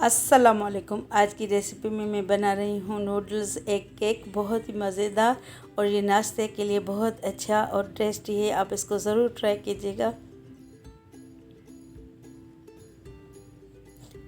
अस्सलामुअलैकुम। आज की रेसिपी में मैं बना रही हूँ नूडल्स एग केक। बहुत ही मज़ेदार और ये नाश्ते के लिए बहुत अच्छा और टेस्टी है। आप इसको ज़रूर ट्राई कीजिएगा।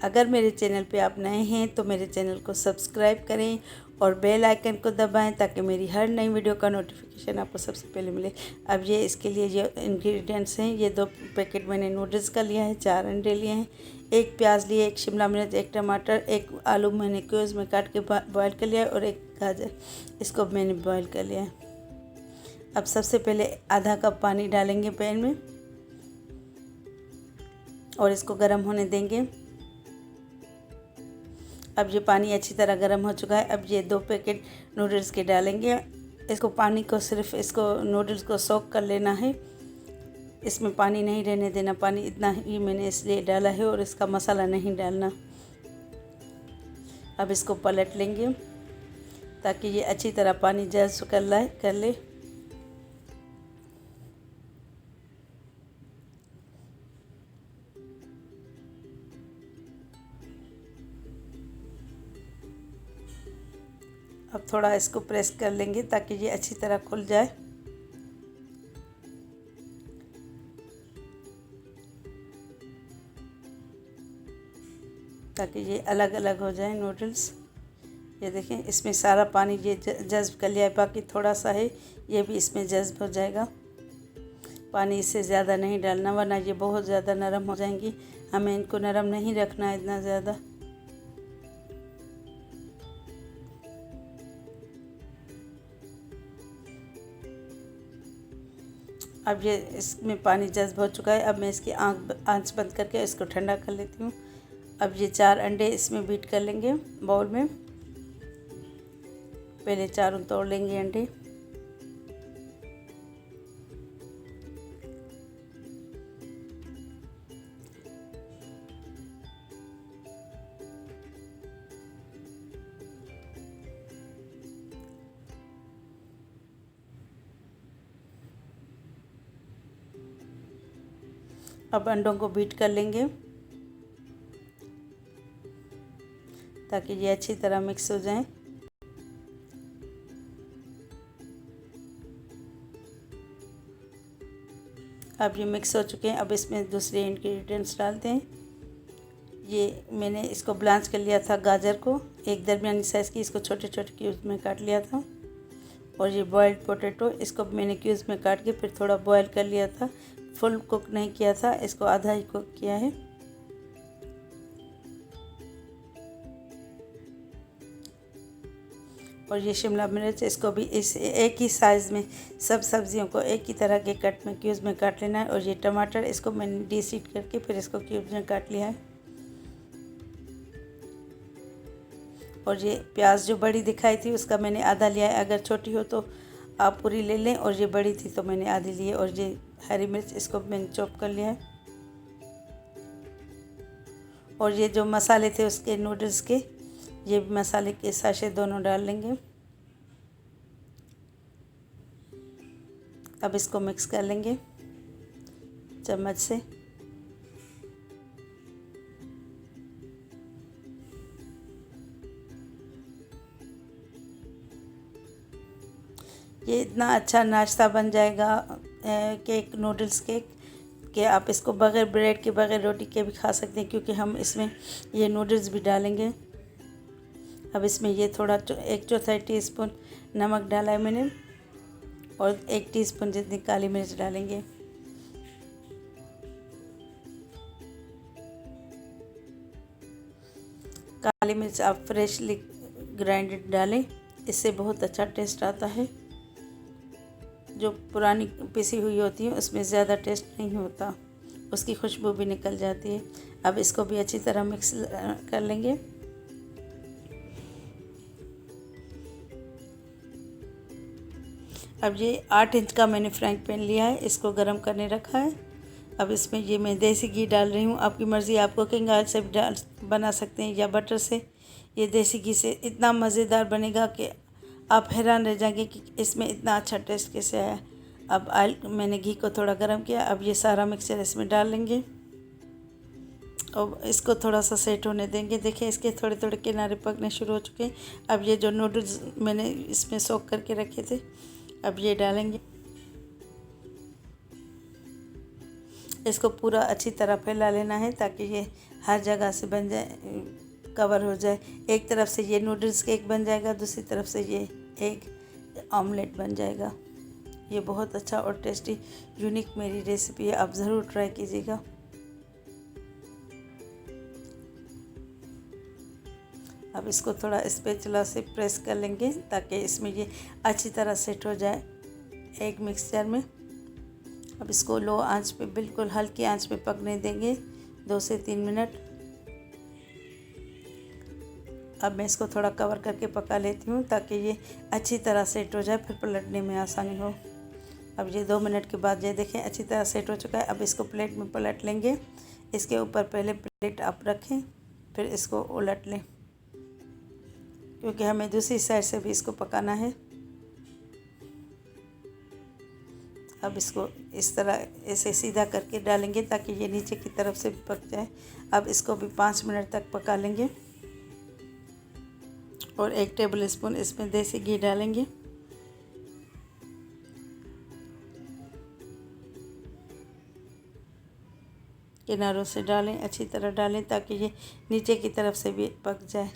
अगर मेरे चैनल पे आप नए हैं तो मेरे चैनल को सब्सक्राइब करें और बेल आइकन को दबाएं ताकि मेरी हर नई वीडियो का नोटिफिकेशन आपको सबसे पहले मिले। अब ये इसके लिए जो इंग्रेडिएंट्स हैं, ये 2 पैकेट मैंने नूडल्स का लिया है, 4 अंडे लिए हैं, 1 प्याज लिए, 1 शिमला मिर्च, 1 टमाटर, 1 आलू मैंने क्यूब्स में काट के बॉयल कर लिया और 1 गाजर, इसको मैंने बॉयल कर लिया है। अब सबसे पहले आधा कप पानी डालेंगे पैन में और इसको गर्म होने देंगे। अब ये पानी अच्छी तरह गर्म हो चुका है। अब ये 2 पैकेट नूडल्स के डालेंगे। इसको पानी को सिर्फ इसको नूडल्स को सोक कर लेना है, इसमें पानी नहीं रहने देना। पानी इतना ही मैंने इसलिए डाला है और इसका मसाला नहीं डालना। अब इसको पलट लेंगे ताकि ये अच्छी तरह पानी जज़्ब कर ले। अब थोड़ा इसको प्रेस कर लेंगे ताकि ये अच्छी तरह खुल जाए। ताकि ये अलग अलग हो जाए नूडल्स। ये देखें, इसमें सारा पानी ये जज़्ब कर लिया है, बाकी थोड़ा सा है, ये भी इसमें जज़्ब हो जाएगा। पानी इससे ज़्यादा नहीं डालना वरना ये बहुत ज़्यादा नरम हो जाएंगी। हमें इनको नरम नहीं रखना है इतना ज़्यादा। अब ये इसमें पानी जज़्ब हो चुका है। अब मैं इसकी आंच बंद करके इसको ठंडा कर लेती हूँ। अब ये 4 अंडे इसमें बीट कर लेंगे बाउल में। पहले चारों तोड़ लेंगे अंडे। अब अंडों को बीट कर लेंगे ताकि ये अच्छी तरह मिक्स हो जाएं। अब ये मिक्स हो चुके हैं। अब इसमें दूसरे इंग्रेडिएंट्स डालते हैं। ये मैंने इसको ब्लांच कर लिया था, गाजर को एक दरमियानी साइज़ की, इसको छोटे छोटे क्यूब्स में काट लिया था। और ये बॉयल्ड पोटैटो, इसको मैंने क्यूब्स में काट के फिर थोड़ा बॉयल कर लिया था, फुल कुक नहीं किया था, इसको आधा ही कुक किया है। और ये शिमला मिर्च, इसको भी इस एक ही साइज़ में सब सब्जियों को एक ही तरह के कट में क्यूब्स में काट लेना है। और ये टमाटर, इसको मैंने डीसीट करके फिर इसको क्यूब्स में काट लिया है। और ये प्याज जो बड़ी दिखाई थी उसका मैंने आधा लिया है। अगर छोटी हो तो आप पूरी ले लें, और ये बड़ी थी तो मैंने आधी ली है। और ये हरी मिर्च, इसको मैंने चॉप कर लिया है। और ये जो मसाले थे उसके नूडल्स के, ये मसाले के साशे दोनों डाल लेंगे। अब इसको मिक्स कर लेंगे चम्मच से। ये इतना अच्छा नाश्ता बन जाएगा केक, नूडल्स केक, कि आप इसको बग़ैर ब्रेड के, बग़ैर रोटी के भी खा सकते हैं, क्योंकि हम इसमें ये नूडल्स भी डालेंगे। अब इसमें ये थोड़ा 1/4 टीस्पून नमक डाला है मैंने, और 1 टीस्पून जितनी काली मिर्च डालेंगे। काली मिर्च आप फ्रेशली ग्राइंडेड डालें, इससे बहुत अच्छा टेस्ट आता है। जो पुरानी पिसी हुई होती है उसमें ज़्यादा टेस्ट नहीं होता, उसकी खुशबू भी निकल जाती है। अब इसको भी अच्छी तरह मिक्स कर लेंगे। अब ये 8 इंच का मैंने फ्राइंग पैन लिया है, इसको गरम करने रखा है। अब इसमें ये मैं देसी घी डाल रही हूँ। आपकी मर्ज़ी, आप कुकिंग ऑयल से भी बना सकते हैं या बटर से। ये देसी घी से इतना मज़ेदार बनेगा कि आप हैरान रह जाएंगे कि इसमें इतना अच्छा टेस्ट कैसे आया। अब ऑयल, मैंने घी को थोड़ा गर्म किया। अब ये सारा मिक्सचर इसमें डाल लेंगे। और इसको थोड़ा सा सेट होने देंगे। देखिए इसके थोड़े थोड़े किनारे पकने शुरू हो चुके हैं। अब ये जो नूडल्स मैंने इसमें सोक करके रखे थे, अब ये डालेंगे। इसको पूरा अच्छी तरह फैला लेना है ताकि ये हर जगह से बन जाए, कवर हो जाए। एक तरफ से ये नूडल्स केक बन जाएगा, दूसरी तरफ से ये एग ऑमलेट बन जाएगा। ये बहुत अच्छा और टेस्टी यूनिक मेरी रेसिपी है, आप ज़रूर ट्राई कीजिएगा। अब इसको थोड़ा स्पैचुला से प्रेस कर लेंगे ताकि इसमें ये अच्छी तरह सेट हो जाए एग मिक्सचर में। अब इसको लो आंच पे, बिल्कुल हल्की आंच पे पकने देंगे 2 से 3 मिनट। अब मैं इसको थोड़ा कवर करके पका लेती हूँ ताकि ये अच्छी तरह सेट हो जाए, फिर पलटने में आसानी हो। अब ये 2 मिनट के बाद ये देखें अच्छी तरह सेट हो चुका है। अब इसको प्लेट में पलट लेंगे। इसके ऊपर पहले प्लेट आप रखें, फिर इसको उलट लें क्योंकि हमें दूसरी साइड से भी इसको पकाना है। अब इसको इस तरह ऐसे सीधा करके डालेंगे ताकि ये नीचे की तरफ से पक जाए। अब इसको भी 5 मिनट तक पका लेंगे और 1 टेबल स्पून इसमें देसी घी डालेंगे। किनारों से डालें, अच्छी तरह डालें ताकि ये नीचे की तरफ से भी पक जाए।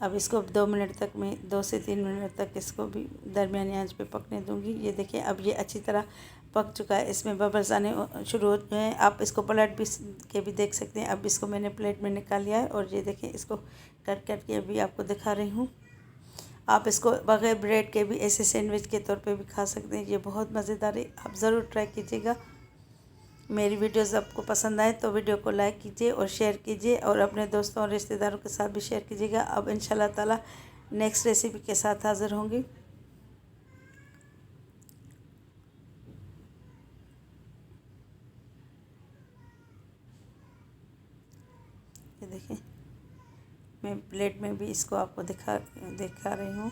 अब इसको 2 मिनट तक मैं 2 से 3 मिनट तक इसको भी दरमियानी आंच पे पकने दूंगी। ये देखिए अब ये अच्छी तरह पक चुका है, इसमें बबल्स आने शुरू हो गए हैं। आप इसको पलट भी के भी देख सकते हैं। अब इसको मैंने प्लेट में निकाल लिया है और ये देखिए इसको कट के अभी आपको दिखा रही हूँ। आप इसको बगैर ब्रेड के भी ऐसे सैंडविच के तौर पे भी खा सकते हैं। ये बहुत मज़ेदार है, आप ज़रूर ट्राई कीजिएगा। मेरी वीडियोस आपको पसंद आए तो वीडियो को लाइक कीजिए और शेयर कीजिए और अपने दोस्तों और रिश्तेदारों के साथ भी शेयर कीजिएगा। अब इंशाल्लाह ताला नेक्स्ट रेसिपी के साथ हाज़िर होंगी। ये देखें मैं प्लेट में भी इसको आपको दिखा रही हूँ।